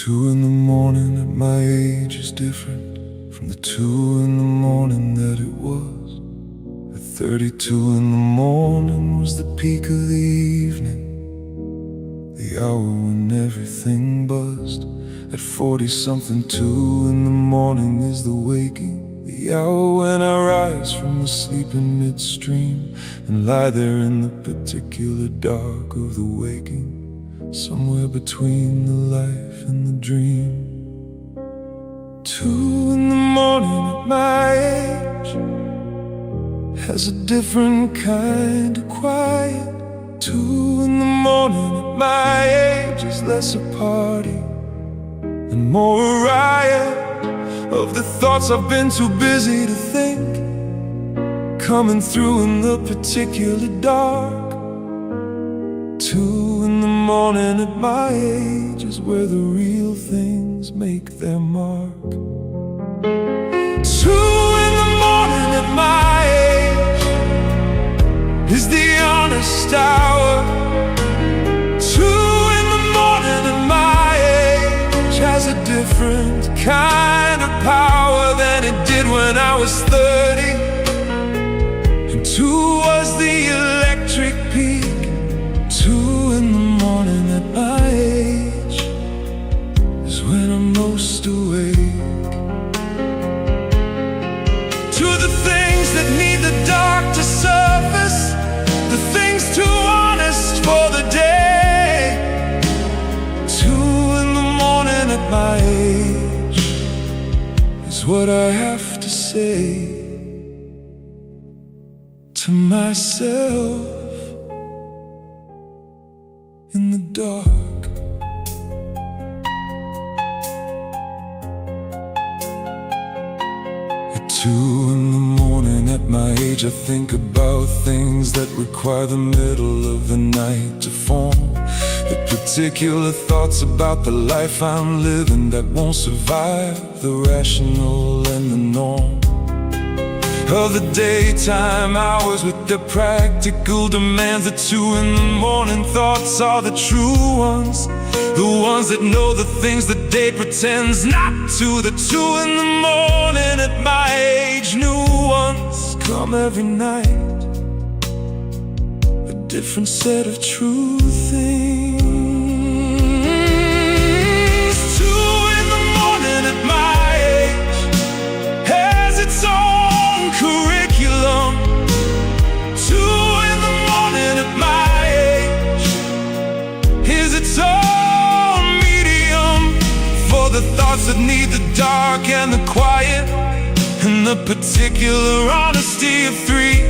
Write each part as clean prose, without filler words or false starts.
2 in the morning at my age is different from the 2 in the morning that it was. At 32 in the morning was the peak of the evening, the hour when everything buzzed. At 40-something, 2 in the morning is the waking, the hour when I rise from the sleep in midstream and lie there in the particular dark of the waking, somewhere between the life and the dream. 2 in the morning at my age has a different kind of quiet. 2 in the morning at my age is less a party and more a riot of the thoughts I've been too busy to think, coming through in the particular dark. 2 in the morning at my age is where the real things make their mark. 2 in the morning at my age is the honest hour. 2 in the morning at my age has a different kind of power than it did when I was 30. And 2 was the electric peak. 2 in the morning at my age is when I'm most awake to the things that need the dark to surface, the things too honest for the day. 2 in the morning at my age is what I have to say to myself in the dark. At 2 in the morning at my age, I think about things that require the middle of the night to form. The particular thoughts about the life I'm living that won't survive the rational and the norm of the daytime hours with their practical demands. The 2 in the morning thoughts are the true ones, the ones that know the things the day pretends not to. The 2 in the morning at my age, new ones come every night, a different set of true things. 2 in the morning at my age has its own curriculum. 2 in the morning at my age is its own medium for the thoughts that need the dark and the quiet and the particular honesty of 3.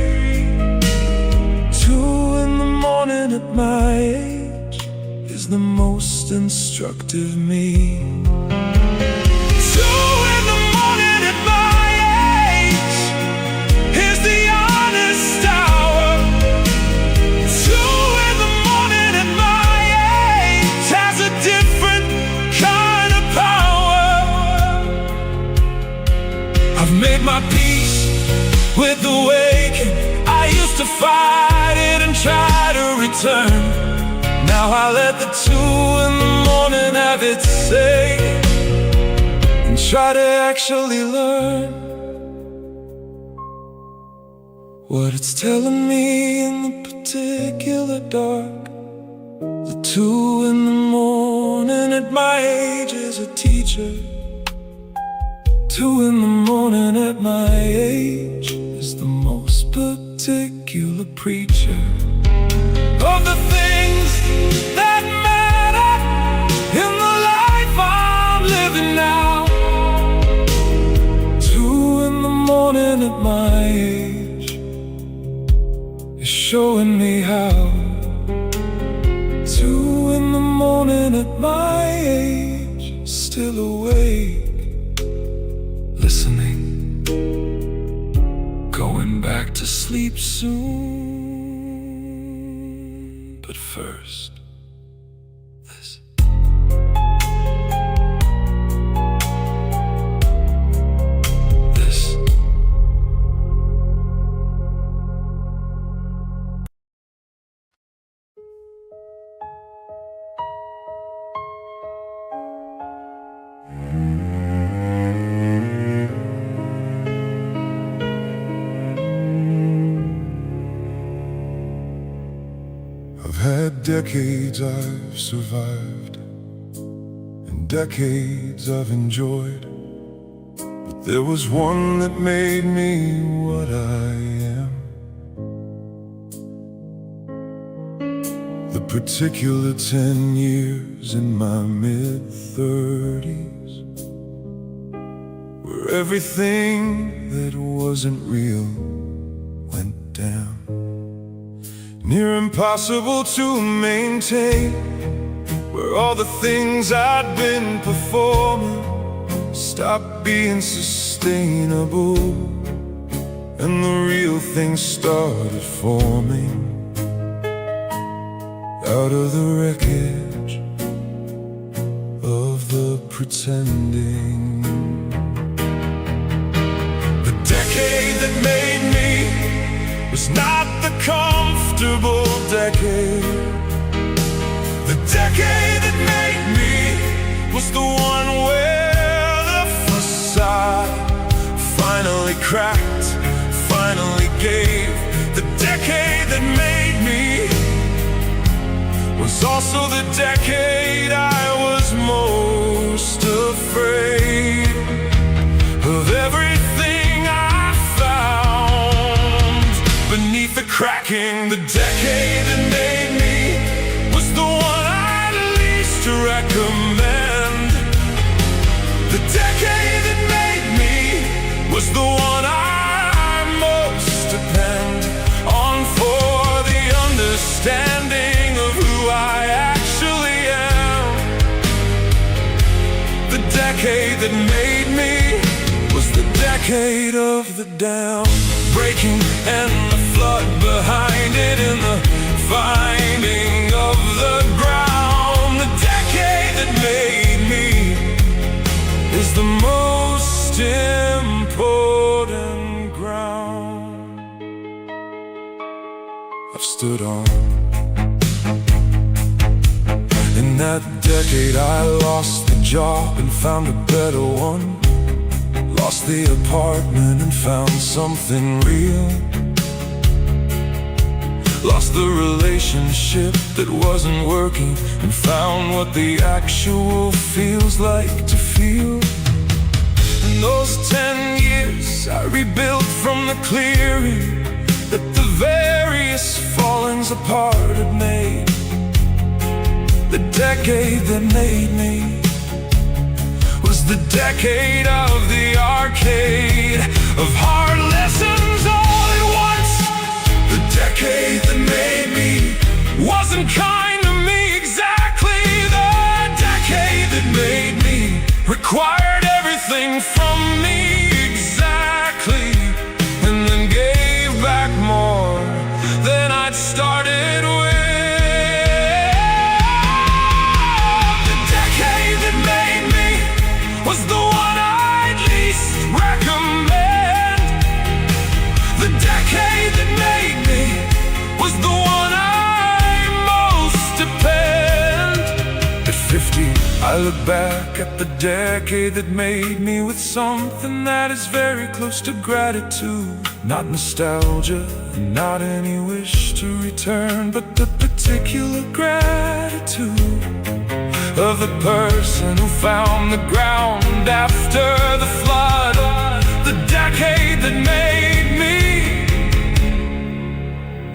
2 in the morning at my age is the most instructive me. 2 in the morning at my age is the honest hour. 2 in the morning at my age has a different kind of power. I've made my peace with the waking. I used to fight it and try to return. Now I let the 2 in the morning have its say and try to actually learn what it's telling me in the particular dark. The 2 in the morning at my age is a teacher. 2 in the morning at my age is the most particular preacher of the things that matter in the life I'm living now. 2 in the morning at my age is showing me how. 2 in the morning at my age, still awake, listening, going back to sleep soon. But first, this. decades I've survived, and decades I've enjoyed, but there was one that made me what I am. The particular 10 years in my mid-30s, where everything that wasn't real went down. Near impossible to maintain, where all the things I'd been performing stopped being sustainable, and the real thing started forming out of the wreckage of the pretending. The decade that made me was not the comfortable decade. The decade that made me was the one where the facade finally cracked, finally gave. The decade that made me was also the decade I was most afraid of everything I found beneath the cracking. The decade that made me was the one I'd least recommend. The decade that made me was the one I most depend on for the understanding of who I actually am. The decade that made me was the decade of the dam breaking and the flood behind it, in the finding of the ground. The decade that made me is the most important ground I've stood on. In that decade I lost the job and found a better one, lost the apartment and found something real, lost the relationship that wasn't working and found what the actual feels like to feel. In those 10 years I rebuilt from the clearing that the various fallings apart had made. The decade that made me was the decade of the arcade, of hard lessons all at once. The decade that made me wasn't kind to me exactly. The decade that made me required everything from me exactly, and then gave back more than I'd started with. Was the one I'd least recommend. The decade that made me was the one I most depend. At 50, I look back at the decade that made me with something that is very close to gratitude. Not nostalgia, not any wish to return, but the particular gratitude of the person who found the ground after the flood. The decade that made me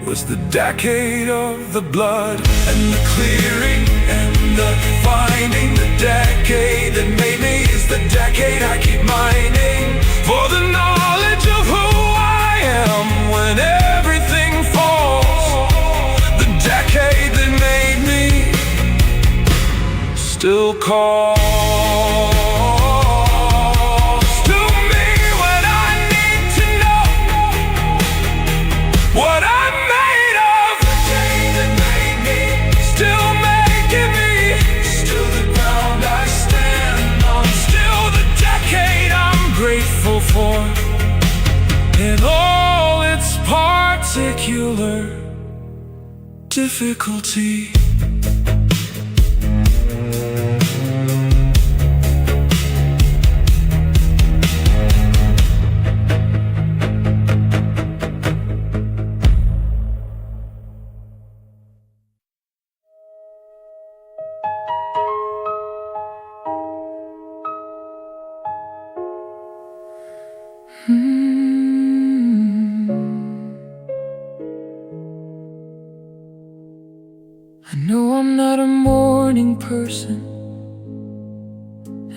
was the decade of the blood and the clearing and the finding. The decade that made me is the decade I keep mining for the knowledge of who I am when everything falls. The decade that made me still calls to me when I need to know what I'm made of. The day that made me, still making me, still the ground I stand on, still the decade I'm grateful for in all its particular difficulty.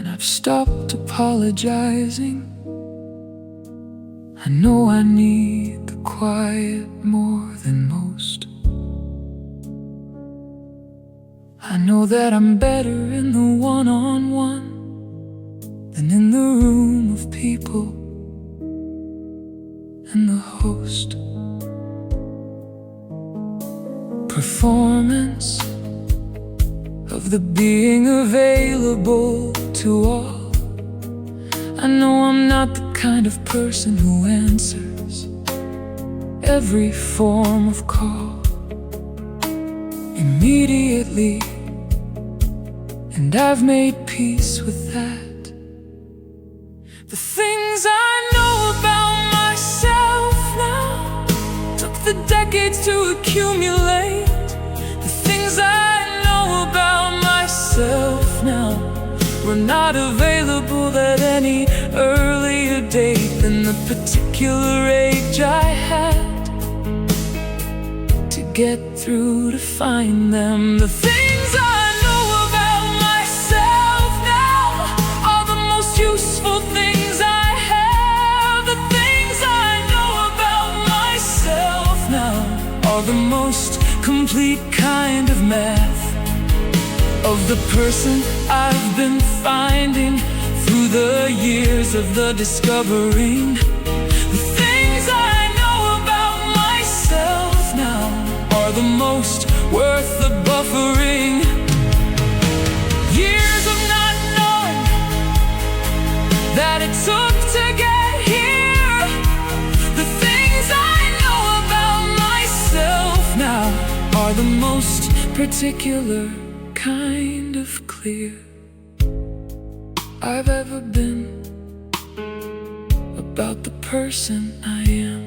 and I've stopped apologizing. I know I need the quiet more than most. I know that I'm better in the one-on-one than in the room of people and the host. Performance of the being available to all. I know I'm not the kind of person who answers every form of call immediately, and I've made peace with that. The things I know about myself now took the decades to accumulate. The things I know about myself now were not available at any earlier date than the particular age I had to get through to find them. The things I know about myself now are the most useful things I have. The things I know about myself now are the most complete kind of math of the person I've been finding through the years of the discovering. The things I know about myself now are the most worth the buffering. Years of not knowing that it took to get here. The things I know about myself now are the most particular kind of clear I've ever been about the person I am.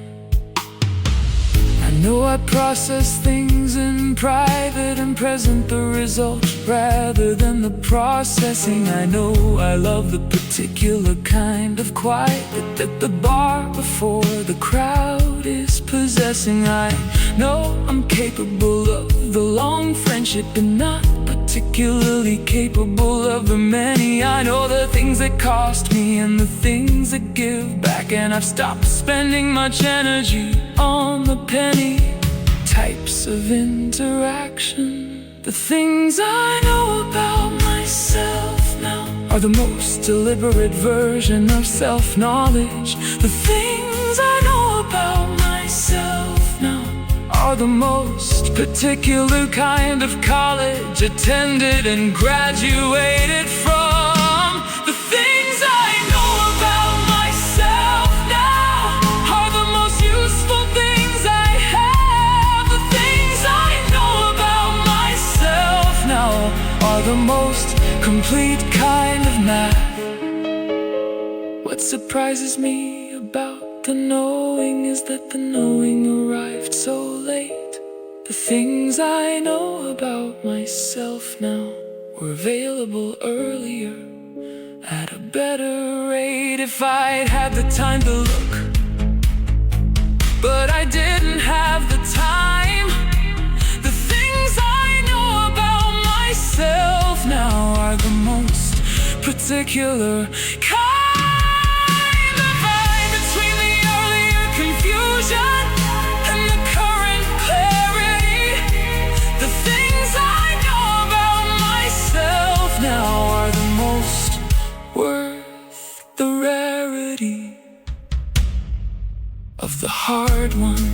I know I process things in private and present the result rather than the processing. I know I love the particular kind of quiet that the bar before the crowd is possessing. I know I'm capable of the long friendship and not particularly capable of the many. I know the things that cost me and the things that give back, and I've stopped spending much energy on the penny types of interaction. The things I know about myself now are the most deliberate version of self-knowledge. The things I know about myself now are the most particular kind of college attended and graduated from. The things I know about myself now are the most useful things I have. The things I know about myself now are the most complete kind of math. What surprises me about the knowing is that the knowing arrived so late. The things I know about myself now were available earlier at a better rate if I'd had the time to look. But I didn't have the time. The things I know about myself now are the most particular kind of vibe between the earlier confusion and the current clarity. The things I know about myself now are the most worth the rarity of the hard one.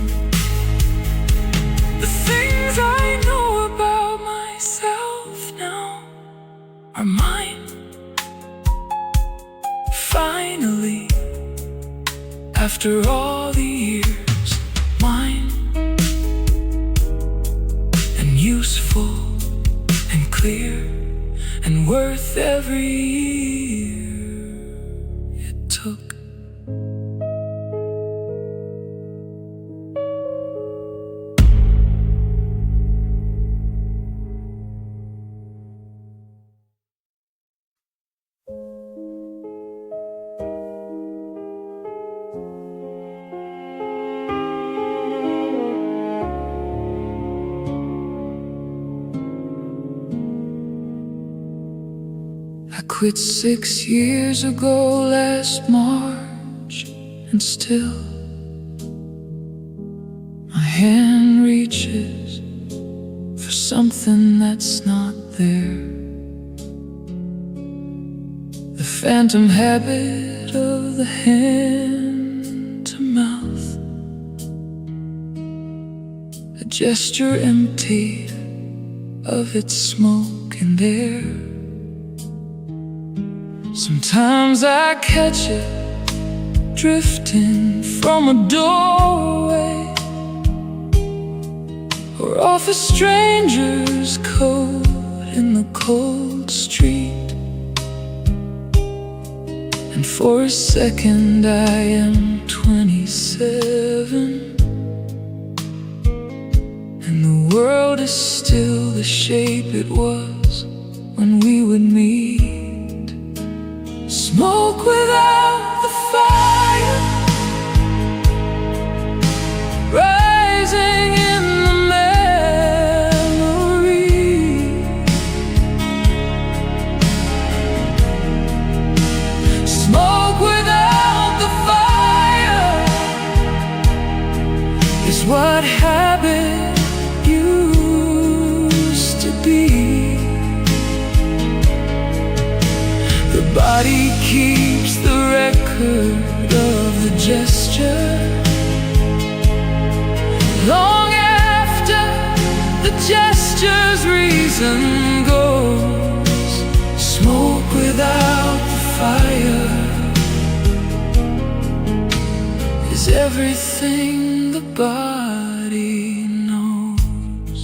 The things I know about myself now are mine. Finally, after all the years, mine, and useful and clear and worth every year it took. I quit 6 years ago last March, and still my hand reaches for something that's not there. The phantom habit of the hand to mouth, a gesture emptied of its smoke and air. Sometimes I catch it drifting from a doorway, or off a stranger's coat in the cold street. And for a second I am 27, and the world is still the shape it was when we would meet. Smoke without the fire, rising in the memory. Smoke without the fire is what habit used to be. The body keeps the record of the gesture long after the gesture's reason goes. Smoke without the fire is everything the body knows.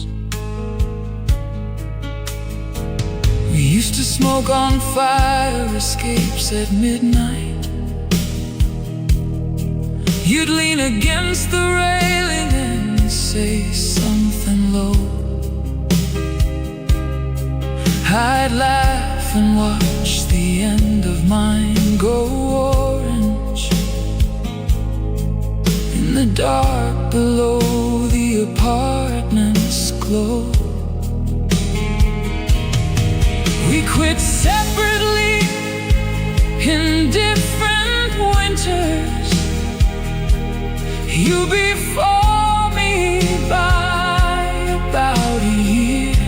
We used to smoke on fire escapes at midnight. You'd lean against the railing and say something low. I'd laugh and watch the end of mine go orange in the dark below the apartment's glow. We quit separately in different winters, you before me by about a year,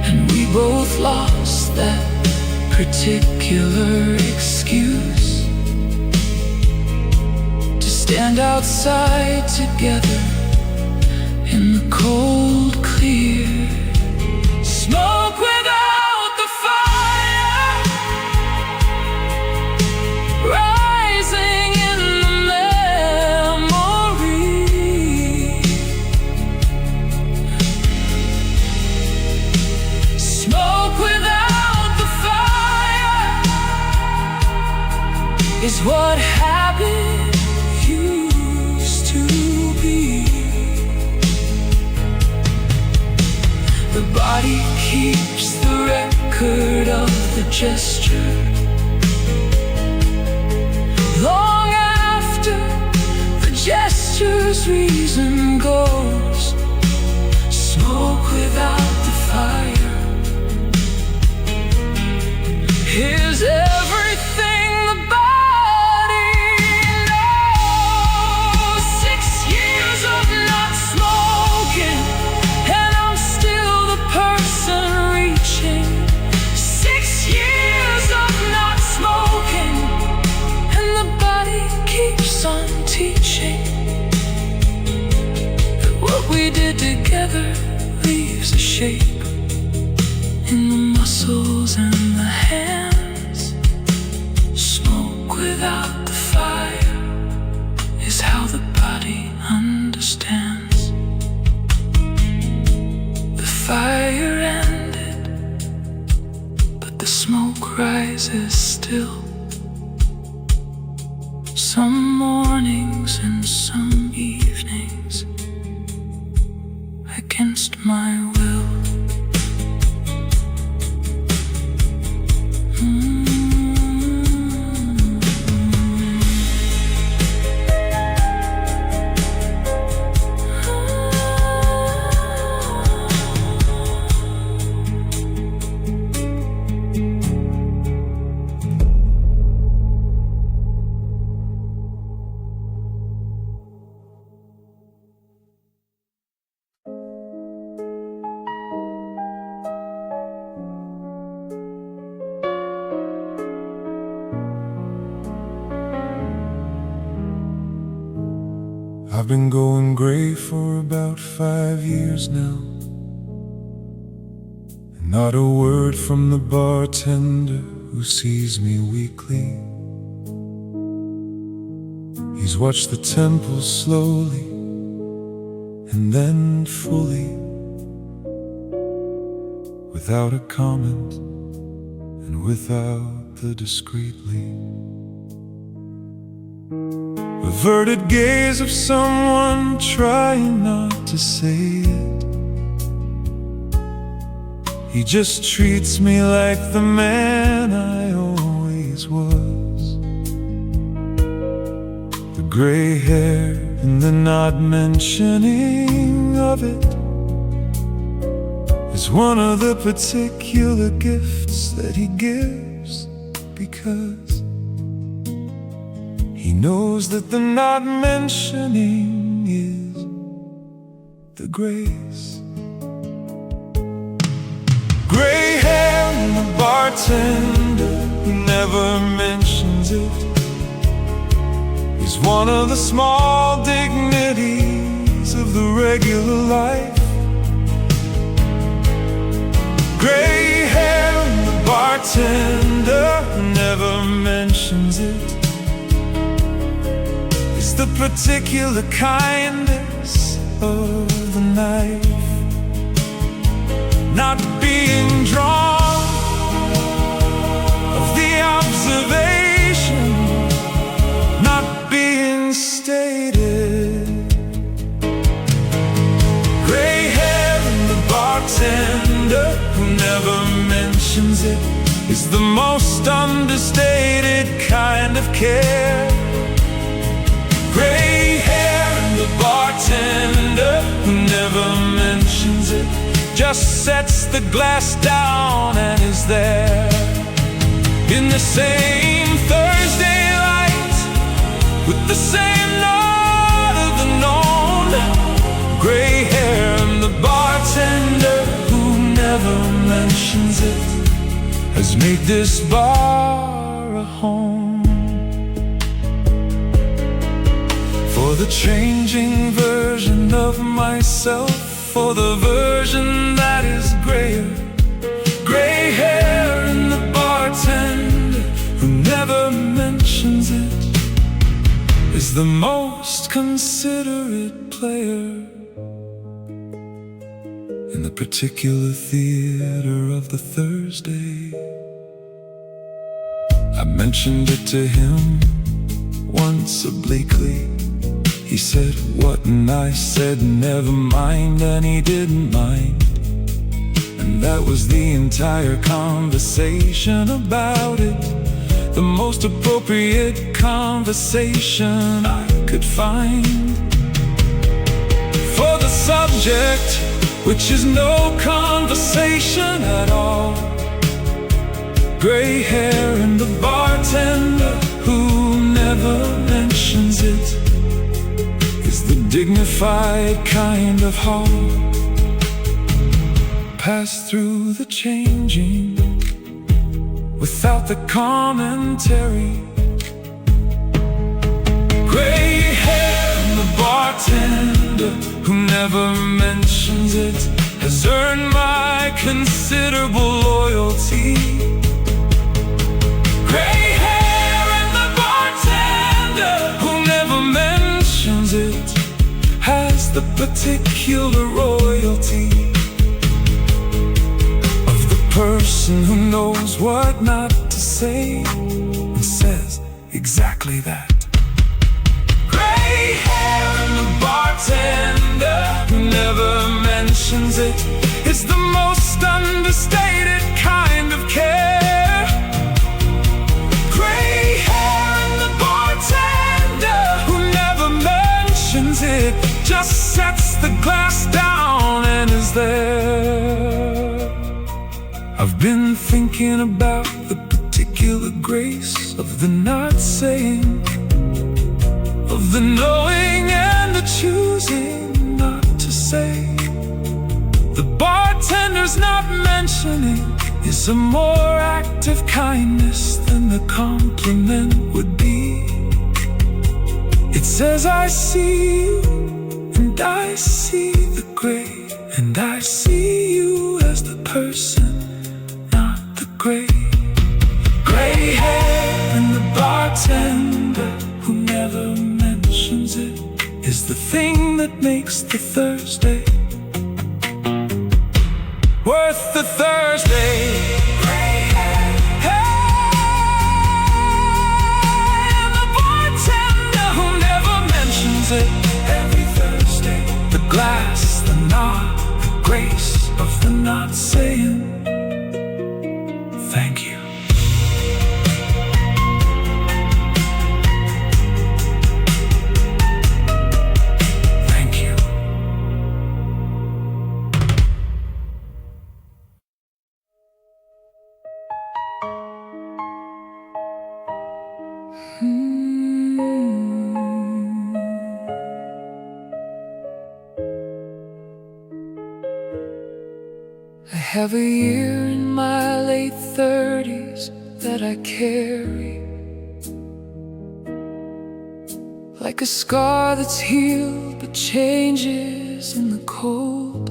and we both lost that particular excuse to stand outside together in the cold clear. Smoke without the fire, rising in the memory. Smoke without the fire is what habit used to be. The body keeps the record of the gesture long after the gesture's reason goes. Smoke without the fire is everything the body knows. 6 years of not smoking, and I'm still the person reaching. 6 years of not smoking, and the body keeps on teaching that what we did together leaves a shape in the muscles and the hands. Smoke without the fire is how the body understands. The fire ended, but the smoke rises still. Some mornings and some evenings, against my will. I've been going gray for about 5 years now, and not a word from the bartender who sees me weekly. He's watched the temple slowly and then fully, without a comment and without the discreetly. Averted gaze of someone trying not to say it. He just treats me like the man I always was. The gray hair and the not mentioning of it is one of the particular gifts that he gives, because he knows that the not mentioning is the grace. Gray hair and the bartender who never mentions it is one of the small dignities of the regular life. Gray hair and the bartender who never mentions it is the particular kindness of the knife. Not being drawn of the observation, not being stated. Gray hair and the bartender who never mentions it is the most understated kind of care. Gray hair and the bartender who never mentions it just sets the glass down and is there in the same Thursday light with the same nod of the known. Gray hair and the bartender who never mentions it has made this bar a home for the changing version of myself, for the version that is grayer. Gray hair and the bartender who never mentions it is the most considerate player in the particular theater of the Thursday. I mentioned it to him once obliquely. He said what, and I said never mind, and he didn't mind. And that was the entire conversation about it, the most appropriate conversation I could find for the subject, which is no conversation at all. Gray hair and the bartender who never mentions it is the dignified kind of hall. Pass through the changing without the commentary. Gray hair and the bartender who never mentions it has earned my considerable loyalty. Gray hair and the bartender who never mentions it has the particular royalty of the person who knows what not to say and says exactly that. Gray hair and the bartender who never mentions it is the most understated kind of care. Gray hair and the bartender who never mentions it just sets the glass down and is there. I've been thinking about the particular grace of the not saying, of the knowing and the choosing not to say. The bartender's not mentioning is a more active kindness than the compliment would be. It says I see you, and I see the gray, and I see you as the person, not the gray. Gray hair and the bartender who never mentions it is the thing that makes the Thursday worth the Thursday. Gray hair, hey, and the bartender who never mentions it. Every Thursday, the glass, the nod, the grace of the not saying thank you. I have a year in my late 30s that I carry, like a scar that's healed but changes in the cold.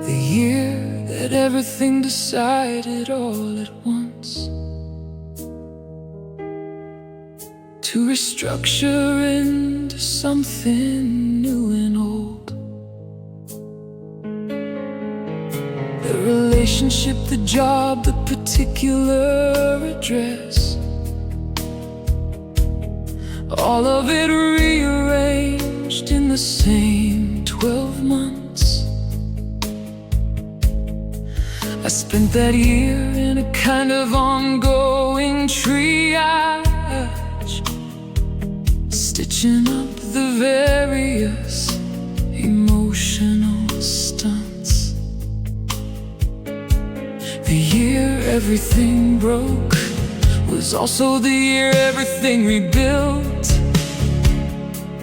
The year that everything decided all at once to restructure into something new and old. The relationship, the job, the particular address, all of it rearranged in the same 12 months. I spent that year in a kind of ongoing triage, stitching up the various emotional stunts. The year everything broke was also the year everything rebuilt.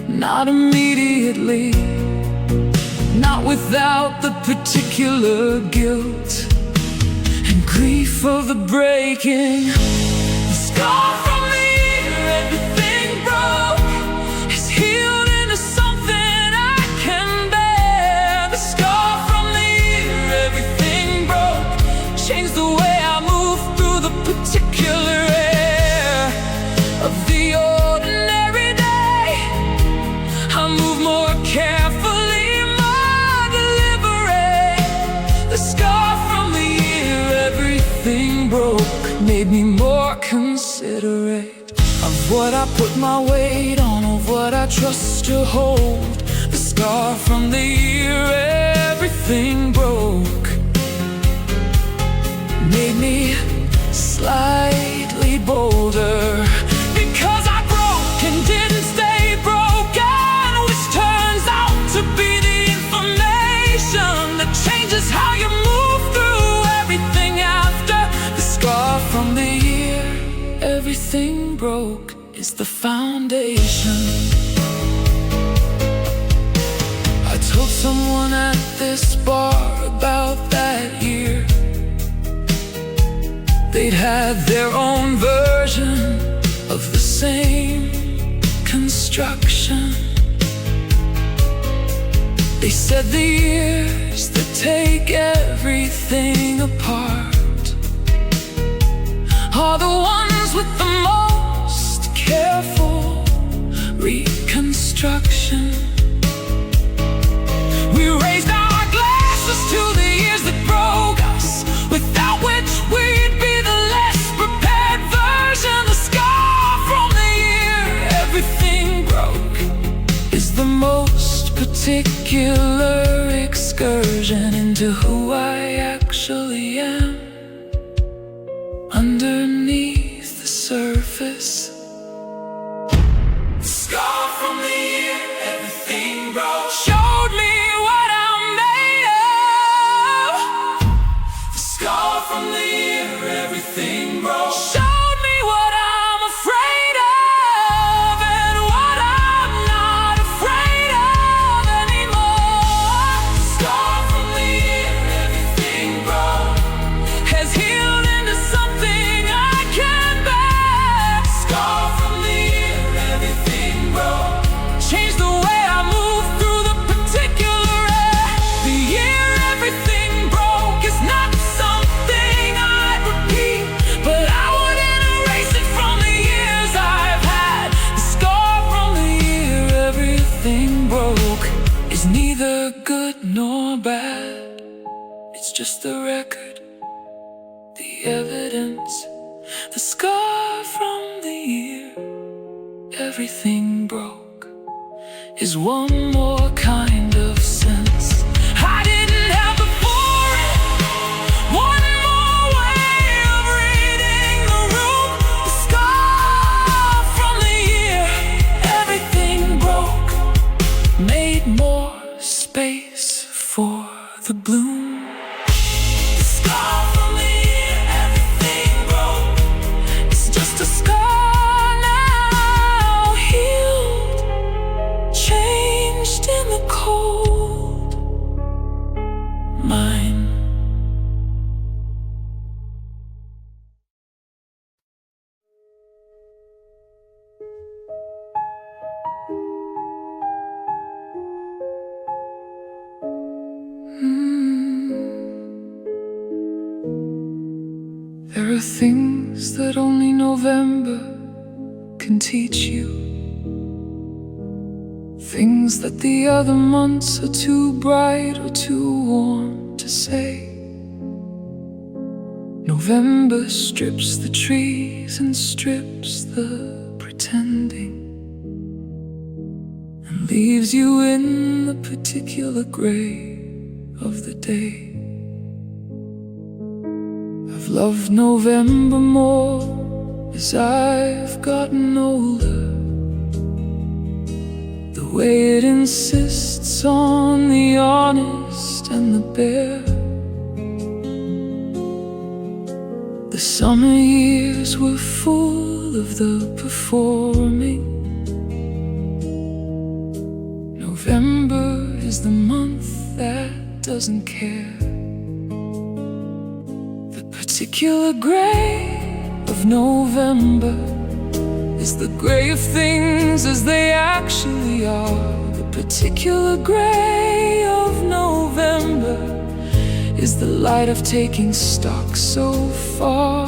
Not immediately, not without the particular guilt and grief of the breaking. The scar from the year everything broke is healed into something I can bear. The scar from the year everything broke changed the way I move through the particular air of the ordinary day. I move more carefully, more deliberate. The scar from the year everything broke made me more considerate of what I put my weight on, of what I trust to hold. The scar from the year everything broke made me slightly bolder, because I broke and didn't stay broken, which turns out to be the information that changes how you move through everything after. The scar from the year everything broke is the foundation. I told someone at this bar about that year. They'd had their own version of the same construction. They said the years that take everything apart are the ones with the most careful reconstruction. We raised our glasses to the years that broke us, without which we'd be the less prepared version. The scar from the year everything broke is the most particular excursion into who I actually am underneath the surface. The scar from the year everything broke showed me what I'm made of. The scar from the year everything broke showed me what I'm afraid of and what I'm not afraid of anymore. The scar from the year everything broke has healed into something I can bear. The scar just the record, the evidence, the scar from the year everything broke is one more kind of sense I didn't have before. One more way of reading the room, the scar from the year everything broke made more space for the bloom. The scar from the year everything broke, it's just a scar now healed, changed in the cold mine. There are things that only November can teach you, things that the other months are too bright or too warm to say. November strips the trees and strips the pretending, and leaves you in the particular gray of the day. I've loved November more as I've gotten older, the way it insists on the honest and the bare. The summer years were full of the performing. November is the month that doesn't care. The particular gray of November is the gray of things as they actually are. The particular gray of November is the light of taking stock so far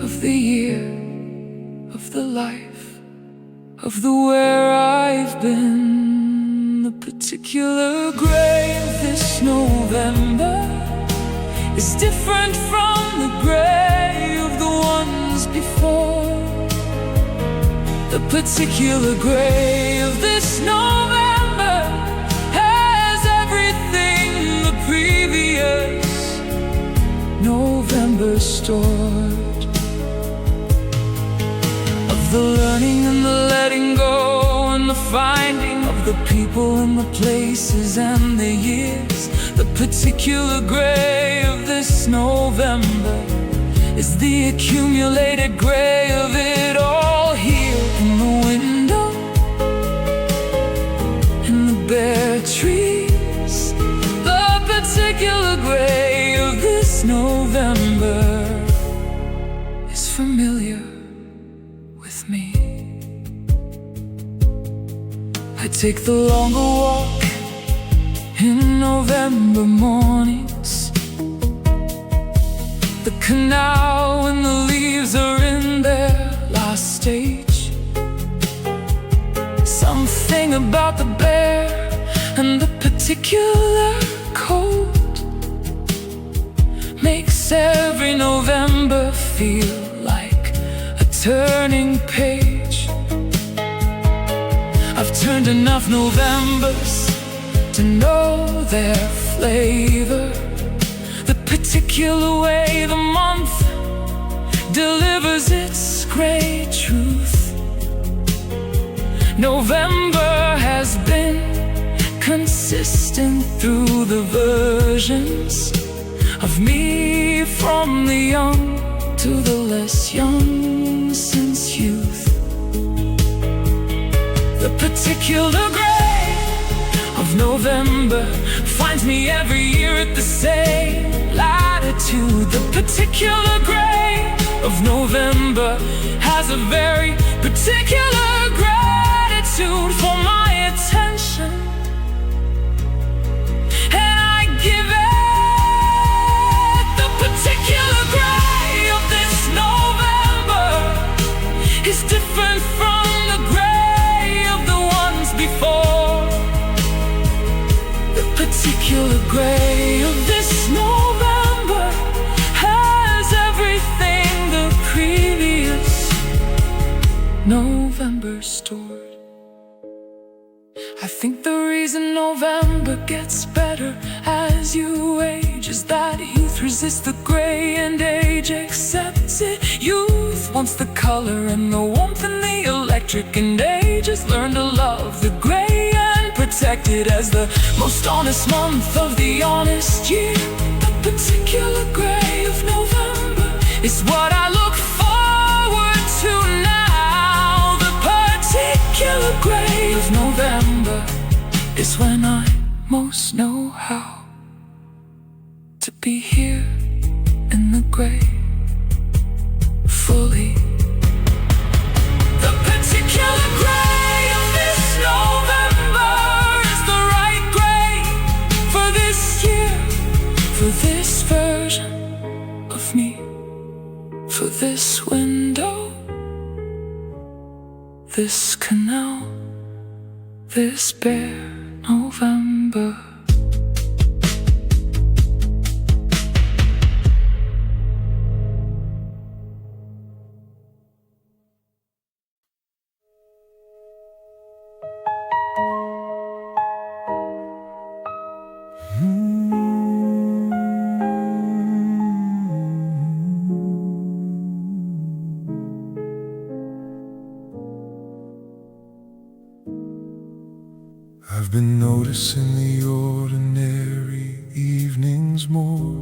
of the year, of the life, of the where I've been. The particular gray of this November is different from the gray of the ones before. The particular gray of this November has everything the previous November stored. Of the learning and the letting go and the finding of the people and the places and the years. The particular gray of this November is the accumulated gray of it all, here in the window, in the bare trees. The particular gray of this November is familiar with me. I take the longer walk in November mornings, the canal when the leaves are in their last stage. Something about the bear and the particular cold makes every November feel like a turning page. I've turned enough Novembers to know their flavor, the particular way the month delivers its gray truth. November has been consistent through the versions of me, from the young to the less young since youth. The particular gray of November finds me every year at the same latitude. The particular gray of November has a very particular gratitude for my attention, and I give it. The particular gray of this November is different from the gray of the ones before. The particular gray of this November has everything the previous November stored. I think the reason November gets better as you age is that youth resists the gray and age accepts it. Youth wants the color and the warmth and the electric, and age has learned to love the gray and protect it as the most honest month of the honest year. The particular gray of November is what I look forward to now. The particular gray of November is when I most know how to be here in the gray fully. The particular gray of this November is the right gray for this year, for this version of me, for this window, this canal, this bare November. I've been noticing the ordinary evenings more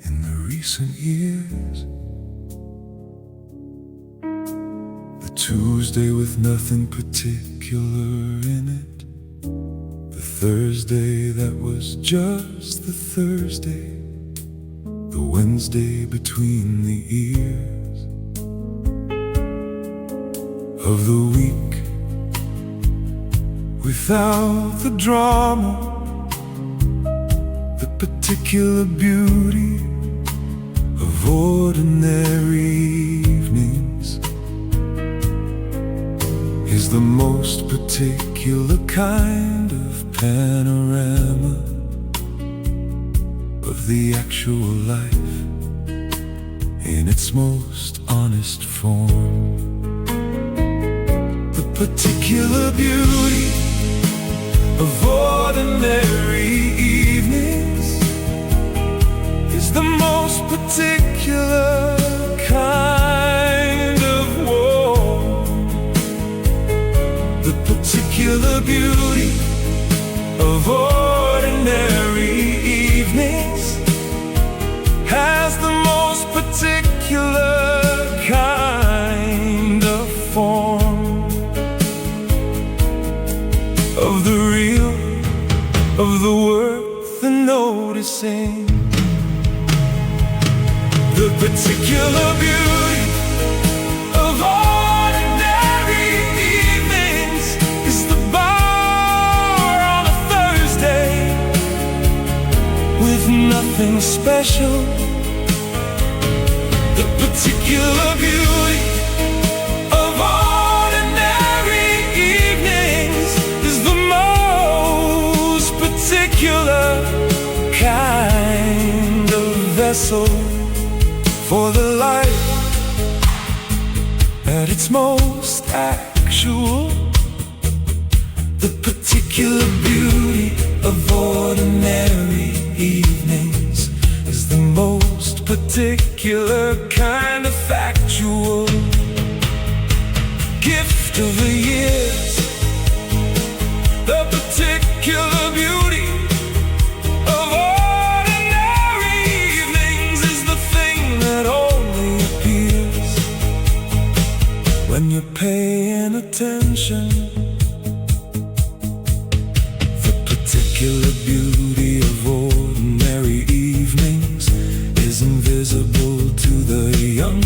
in the recent years. The Tuesday with nothing particular in it, the Thursday that was just the Thursday, the Wednesday between the ears of the week without the drama, the particular beauty of ordinary evenings is the most particular kind of panorama of the actual life in its most honest form. The particular beauty of ordinary evenings is the most particular kind of warm. The particular beauty of ordinary evenings has the most particular kind of form of the real, of the worth the noticing. The particular beauty of ordinary evenings is the bar on a Thursday with nothing special. The particular beauty of ordinary evenings is the most particular kind of vessel for the life at its most actual. The particular beauty of ordinary evenings is the most particular kind of factual gift of the years. The particular beauty of ordinary evenings is the thing that only appears when you're paying attention. The particular beauty of ordinary evenings is invisible to the young,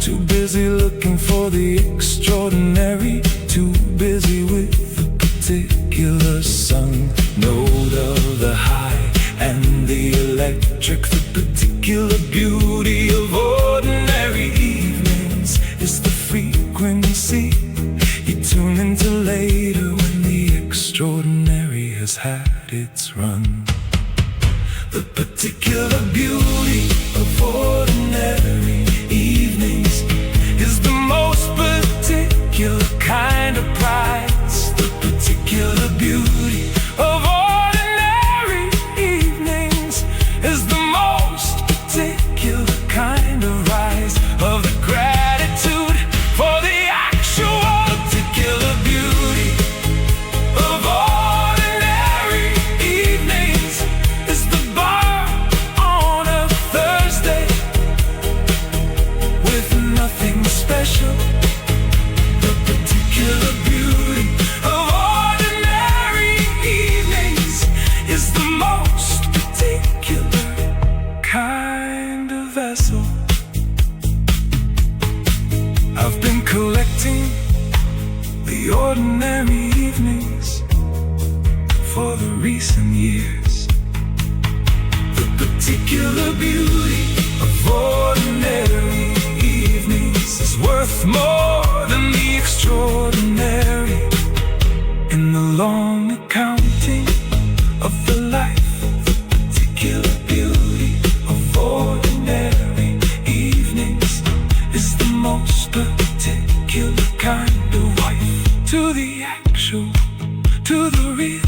too busy looking for the extraordinary, too busy with the particular sung note of the high and the electric. The particular beauty of ordinary evenings is the frequency you tune into later when the extraordinary has had its run. The particular beauty of ordinary evenings is the most particular kind of prize. The particular beauty of ordinary evenings is the most particular kind of rise of the gratitude for the actual particular beauty of ordinary evenings is the bar on a Thursday with nothing special. The particular beauty of ordinary evenings is the most particular kind of vessel. I've been collecting the ordinary evenings for the recent years. The particular beauty of ordinary evenings is worth more than the extraordinary in the long accounting of the life. The particular beauty of ordinary evenings is the most particular kind of wife to the actual, to the real.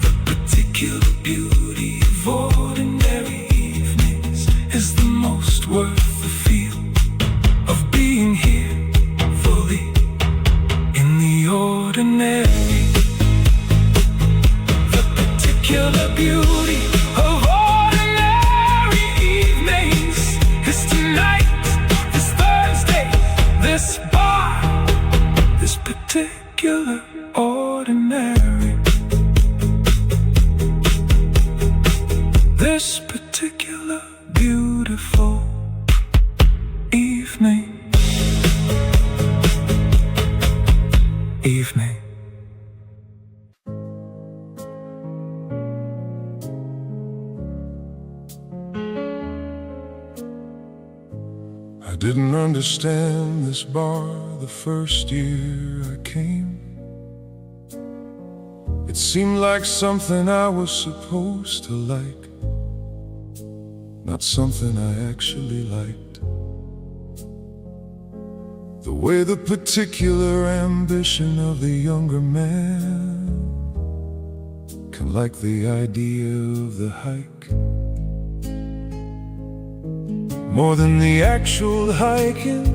The particular beauty of ordinary evenings is the most worth the feel of being here fully in the ordinary. The particular beauty of ordinary evenings is tonight, this Thursday, this bar, this particular ordinary. This particular beautiful evening. I didn't understand this bar the first year I came. It seemed like something I was supposed to like, not something I actually liked. The way the particular ambition of the younger man can like the idea of the hike more than the actual hiking,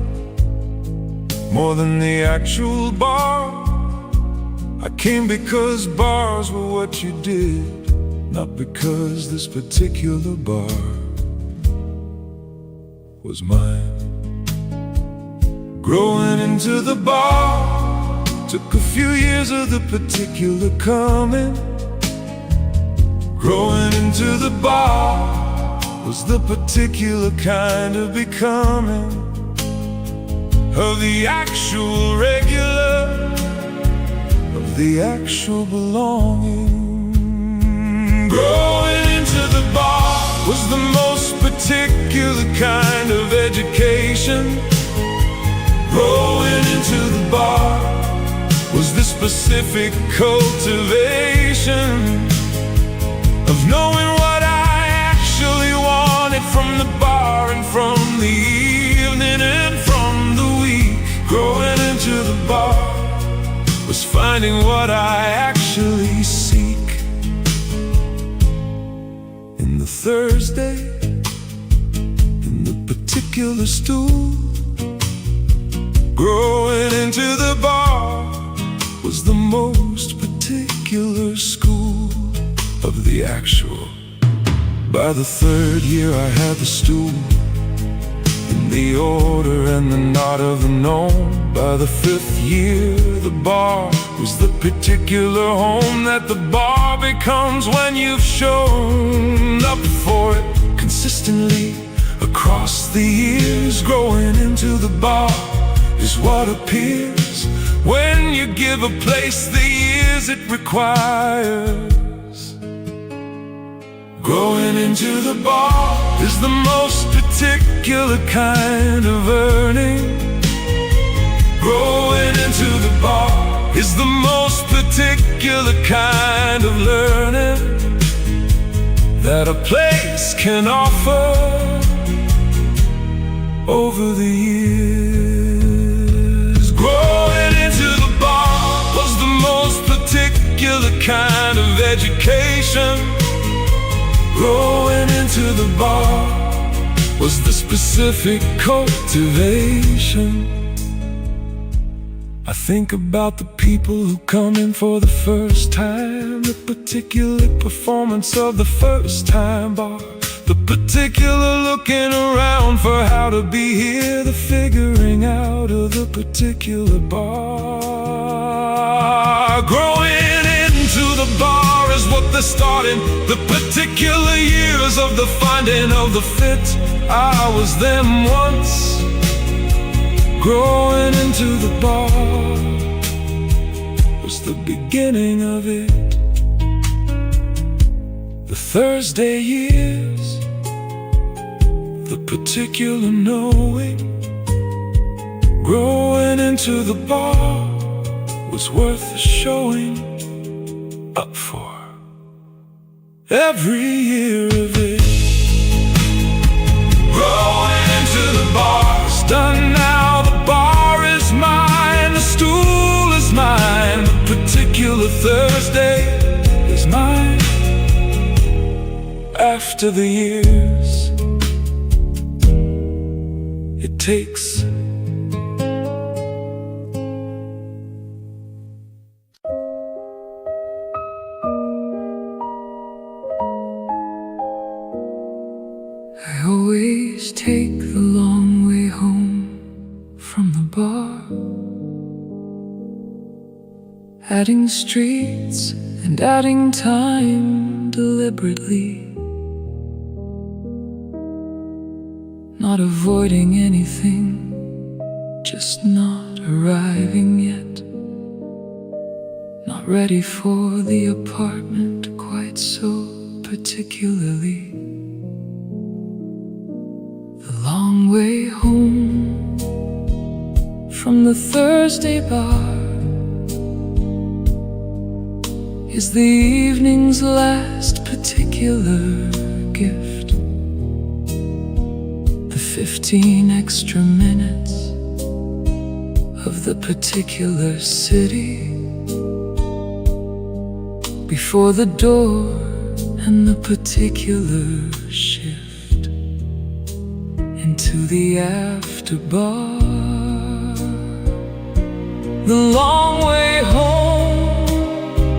more than the actual bar. I came because bars were what you did, not because this particular bar was mine. Growing into the bar took a few years of the particular coming. Growing into the bar was the particular kind of becoming of the actual regular, of the actual belonging. Growing into the bar was the most particular kind of education. Growing into the bar was the specific cultivation of knowing what I actually wanted from the bar and from the evening and from the week. Growing into the bar was finding what I actually seek in the Thursday, in the particular stool. Growing into the bar was the most particular school of the actual. By the third year I had the stool in the order and the knot of the known. By the fifth year the bar was the particular home that the bar becomes when you've shown up for it consistently across the years. Growing into the bar is what appears when you give a place the years it requires. Growing into the bar is the most particular kind of earning. Growing into the bar is the most particular particular kind of learning that a place can offer. Over the years, growing into the bar was the most particular kind of education. Growing into the bar was the specific cultivation. I think about the people who come in for the first time, the particular performance of the first time bar, the particular looking around for how to be here, the figuring out of the particular bar. Growing into the bar is what they're starting, the particular years of the finding of the fit. I was them once. Growing into the bar was the beginning of it. The Thursday years, the particular knowing. Growing into the bar was worth the showing up for. Every year of it. Growing into the bar's done now. The bar is mine, the stool is mine, the particular Thursday is mine. After the years, it takes I always take the long way home from the bar, adding streets and adding time deliberately, not avoiding anything, just not arriving yet, not ready for the apartment quite so particularly. The long way home from the Thursday bar is the evening's last particular gift. The 15 extra minutes of the particular city before the door and the particular shift into the after bar. The long way